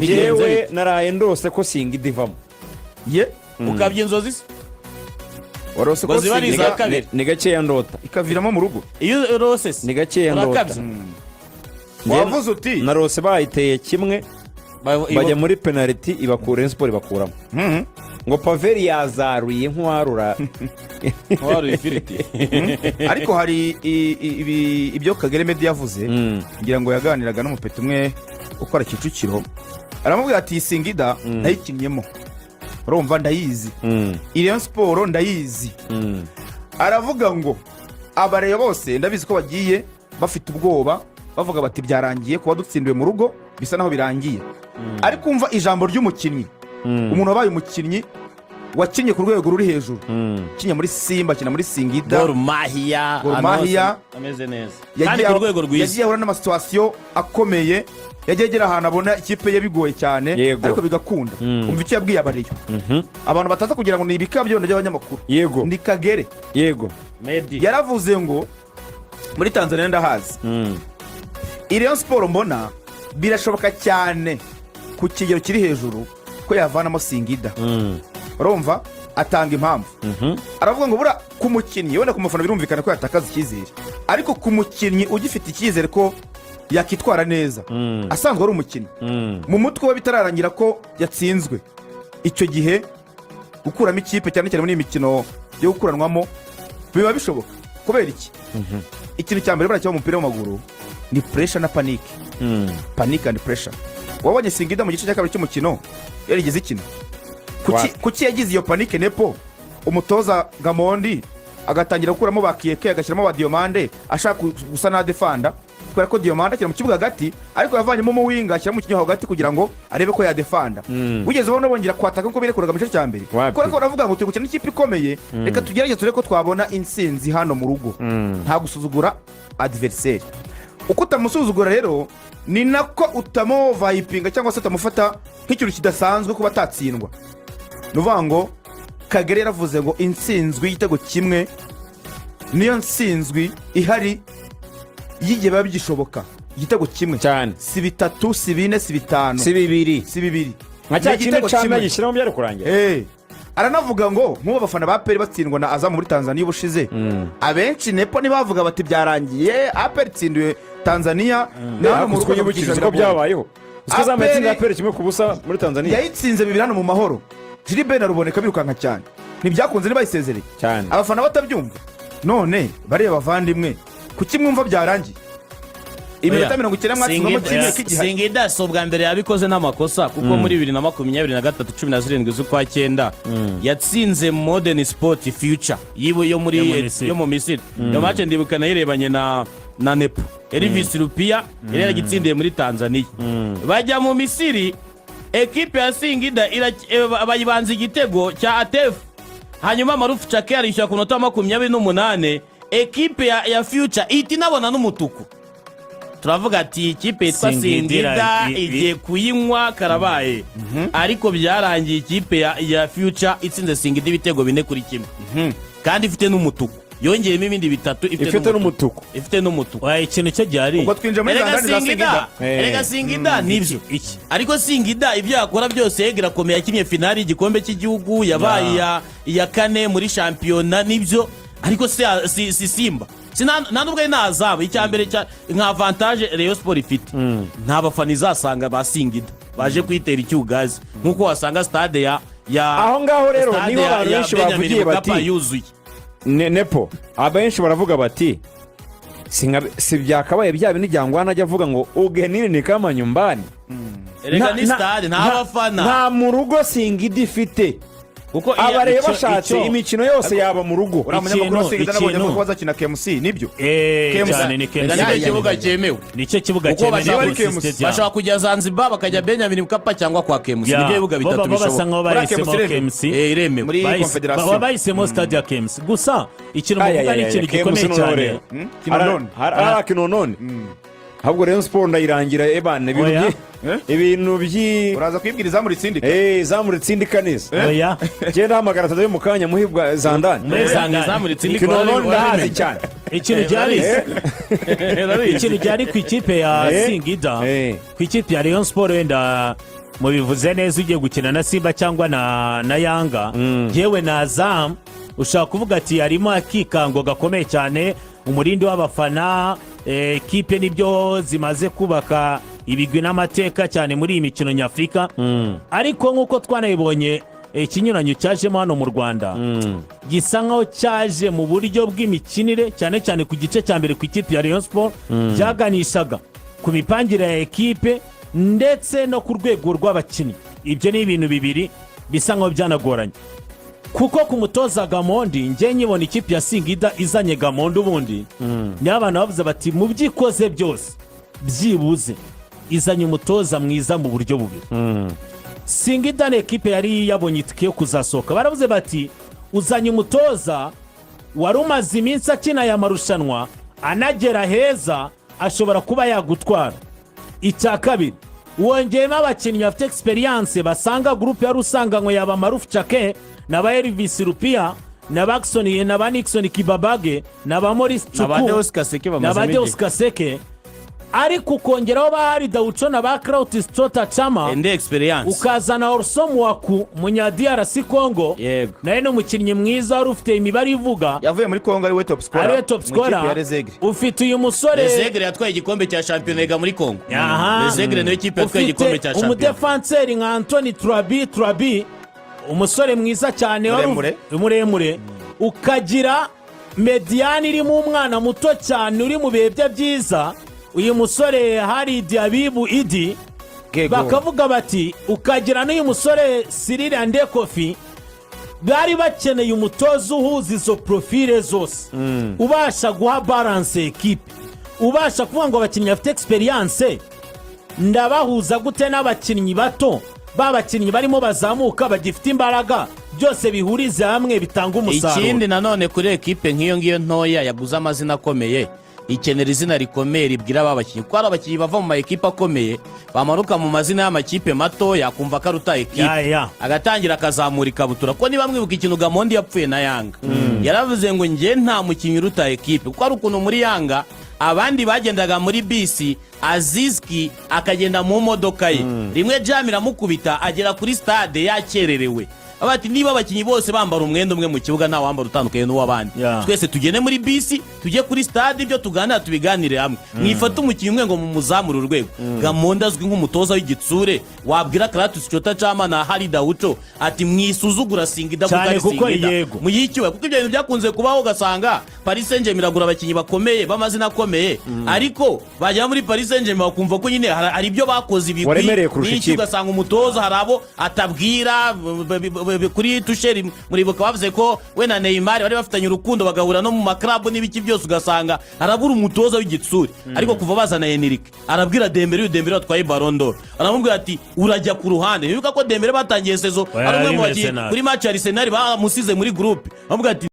yewe naraye ndose ko Singida ivamo ye ukabye inzozi se warose ko ni gakeya ndota ikaviramo mu rugo iyo rose se ni gakeya ndota wavuze uti narose bayiteye kimwe bajya muri penalty ibakura Rayonsport bakuramo ngo Paveri yazaruye nk'uwarura ifiriti ariko hari ibyo Kagere Media yavuze ngira ngo yaganiraga n'umupeti umwe ukora Kicukiro aramubwira ati Singida nayikinyemo urumva ndayizi Rayonsport ndayizi aravuga ngo abareyo bose ndabizi ko bagiye bafite ubwoba bavuga bati byarangiye kuba dutsindiwe mu rugo bisa naho birangiye ariko umva ijambo ry'umukinnyi umuntu wabaye umukinnyi wakinnye ku rwego ruri hejuru kinya muri Simba kina muri Singida Gor Mahia ameze neza kandi ku rwego rwiza yagiye ahura n'amasituwasiyo akomeye yagiye agera ahantu abona ikipe ye bigoye cyane ariko bigakunda umva icyo yabwiye abareyo abantu bataza kugira ngo ni ibikabyo by'abanyamakuru yego ni Kagere yego yaravuze ngo muri Tanzania ndahazi Rayonsport mbona birashoboka cyane ku kigero kiri hejuru ko yavanamo Singida urumva atanga impamvu aravuga ngo bura ku mukinnyi wenda ku mufana birumvikana ko yatakaza icyizere ariko ku mukinnyi ugifite icyizere ko yakitwara neza asanzwe ari umukinnyi mu mutwe we bitararangira ko yatsinzwe icyo gihe gukuramo ikipe cyane cyane muri iyi mikino yo gukuranwamo biba bishoboka kubera iki ikintu cya mbere barakiba mu mupira w'amaguru ni pressure na panic and pressure wabonye Singida mu gice cya kabiri cy'umukino yarigeze ikina kuki yagize iyo panic nepo umutoza Gamondi agatangira gukuramo bakiyeke agashyiramo ba Diomande ashaka gusa na defanda kubera ko Diomande akira mu kibuga hagati ariko yavanyemo mu winga ashyira mu kinyo hagati kugira ngo arebe ko ya defanda ugeze ubona bongera kwataka ko birekuraga mu gice cya mbere kubera ko baravuga ngo turi gukina n'ikipe ikomeye reka tugerageze turebe ko twabona insinzi hano mu rugo nta gusuzugura adversaire uko utamusuzugura rero ni nako utamovayipinga cyangwa se utamufata nk'ikintu kidasanzwe kuba atatsindwa nuvuga ngo Kagere yaravuze ngo insinzwi y'igitego kimwe niyo nsinzwi ihari yigiye biba bigishoboka igitego kimwe cyane si bitatu si bine si bitanu si bibiri nka cya kintu cyane gishyiramo byari kurangira aranavuga ngo nk'ubu abafana ba APR batsindwa na Azam muri Tanzania ubushize abenshi nepo nibavuga bati byarangiye APR itsindiwe Tanzania naho mu twibukije ko byabayeho usize amatsinda APR kimwe ku busa muri Tanzania yayitsinze bibiri hano mu mahoro Jilibena ruboneka birukanka cyane ntibyakunze nibayisezereye cyane abafana batabyumva none bareba bavandimwe kuki mwumva byarangiye iminota 90 mwatsinzwamo kimwe k'igihari Singida so bwa mbere yabikoze n'amakosa kuko muri 2023 17 z'ukwa 9 yatsinze Modern Sport Future yiwe yo mu Misiri yo match ndibukana yirebanye na Nepo Elvis Rupia yari yagitsindiye muri Tanzania bajya mu Misiri ekipe ya Singida bayibanza igitego cya ATF hanyuma Marufu Chake arishyura ku nota 28 ekipe ya Future ihita inabona n'umutuku turavuga ati ikipe yitwa Singida igiye kuyinywa karabaye ariko byarangiye ikipe ya Future itsinze Singida ibitego 4-1 kandi ifite n'umutuku yongeyemo ibindi bitatu ifite n'umutuku ikintu cyo gihari ubwo twinjira muri Tanzania za Singida erega Singida nibyo ariko Singida ibyo yakora byose yegera komeye yakinnye finali igikombe cy'igihugu yabaye iya kane muri shampiyona nibyo ariko si Simba nta nubwo ari nazaba icyambere nka avantage Rayonsport ifite nta bafana izasanga ba Singida baje kwitera icyugazi nkuko wasanga stade ya aho ngaho rero niho abantu benshi bavugiye bati yuzuye Nepo abenshi baravuga bati si byakabaye bya bintu byangwana ajya avuga ngo ugenini ni kama nyumbani erega ni stade nta bafana nta mu rugo Singida ifite kuko abareba bashatse imikino yose yaba mu rugo ikintu bazakina KMC nibyo KMC kibuga cyemewe nicyo kibuga cyemewe bashaka kujya Zanzibar bakajya Benjamin Mkapa cyangwa kwa KMC nibyo bibuga bitatu bishoboka KMC iremewe muri Confederation bahisemo stade ya KMC gusa ikintu muvuga ni ikintu gikomeye cyane hari kinonone ahubwo Rayonsport ndayirangira ebane ibintu uraza kwibwira izamuritsindika izamuritsindika neza genda hamagara Tade mu kanya muhibwa Zandani izamuritsindika kinonone ndahazi cyane ikintu cyari ku ikipe ya Singida, ku ikipe ya Rayonsports wenda mubivuze neza, ugiye gukina na Simba cyangwa na Yanga, yewe na Azam ushaka kuvuga ati harimo akikango gakomeye cyane, umurindi w'abafana, kipe nibyo zimaze kubaka ibigwi n'amateka cyane muri iyi mikino nyafurika. Ariko nk'uko twanabibonye ikinyuranyo cyajemo hano mu Rwanda gisa nkaho cyaje mu buryo bw'imikinire, cyane cyane ku gice cya mbere ku ikipe ya Rayonsports byaganishaga ku mipangire ya ekipe ndetse no ku rwego rw'abakinnyi. Ibyo ni ibintu bibiri bisa nkaho byanagoranye, kuko ku mutoza Gamondi njye nyibona ikipe ya Singida izanye Gamondi ubundi niyo abantu bavuze bati mu byikoze byose byibuze izanye umutoza mwiza mu buryo bubiri. Singida ni ekipe yari yabonye itike yo kuzasohoka, baravuze bati uzanye umutoza wari umaze iminsi akina aya marushanwa anagera heza, ashobora kuba yagutwara. Icya kabiri, wongeyemo abakinnyi bafite experience basanga groupe yari usanganywe yaba Maruf Chake na ba Elvis Rupia na Baxon na ba Nixon Kibabage na ba Maurice Chuku na ba Deus Kaseke, ariko ukongeraho bahari Daucho na ba Krautis Tota Chama ende experience, ukazana Orsom Waku munya DRC Congo, naye no mukinnyi mwiza wari ufite imibare ivuga, yavuye muri Congo ari we top scorer, ufite uyu musore Rezegre yatwaye igikombe cya championnat muri Congo. Rezegre niyo kipe yatwaye igikombe cya championnat. Umudefanseri nka Anthony Trabi umusore mwiza cyane muremure, ukagira mediani irimo umwana muto cyane uri mu bihe bye byiza, uyu musore hari Diabibu Idi, bakavuga bati ukagira n'uyu musore Cyril Andekofi. Bari bakeneye umutoza uhuza izo profile zose, ubasha guha balance ekipe, ubasha kuvuga ngo abakinnyi bafite experience ndabahuza gute n'abakinnyi bato, babakinnyi barimo bazamuka bagifite imbaraga, byose bihurize hamwe bitanga umusaruro. Ikindi nanone kuri ekipe nk'iyo ngiyo ntoya yaguze amazina akomeye, ikenera izina rikomeye ribwira abakinnyi, kuko ari abakinnyi bava mu ma ekipe akomeye bamanuka mu mazina y'amakipe matoya akumva ko aruta ekipe, agatangira akazamura ikabutura. Ko niba mwibuka ikintu Gamondi yapfuye na Yanga, yaravuze ngo njye nta mukinnyi uruta ekipe, kuko ari ukuntu muri Yanga abandi bagendaga muri bisi, Azizki akagenda mu modoka ye, rimwe jam iramukubita agera kuri stade yakererewe. Abati niba abakinnyi bose bambara umwenda umwe mu kibuga nta wambara utandukanye n'uwabandi, twese tugene muri bisi tujye kuri stade, ibyo tuganira tubiganire hamwe, mwifata umukinnyi umwe ngo mumuzamure urwego. Gamondi azwi nk'umutoza w'igitsure, wabwira Kratos Chota Chama na hari Daucho ati mwisuzugura Singida kuko muyikiwe, kuko ibyo bintu byakunze kubaho, ugasanga Paris Saint-Germain iragura abakinnyi bakomeye b'amazina akomeye, ariko bajya muri Paris Saint-Germain bakumva ko nyine hari ibyo bakoze ibigwi, ugasanga umutoza hari abo atabwira. Kuri Tusheri muribuka bavuze ko we na Neymar bari bafitanye urukundo bagahura no mu maklabu n'ibiki byose, ugasanga arabura umutoza w'igitsuri. Ariko kuva bazana Enrique arabwira Dembele atwaye Ballon d'Or, aramubwira ati urajya ku ruhande. Bibuka ko Dembele batangiye sezo ari umwe mu bagiye kuri match ya Arsenal bamusize muri groupe, aramubwira ati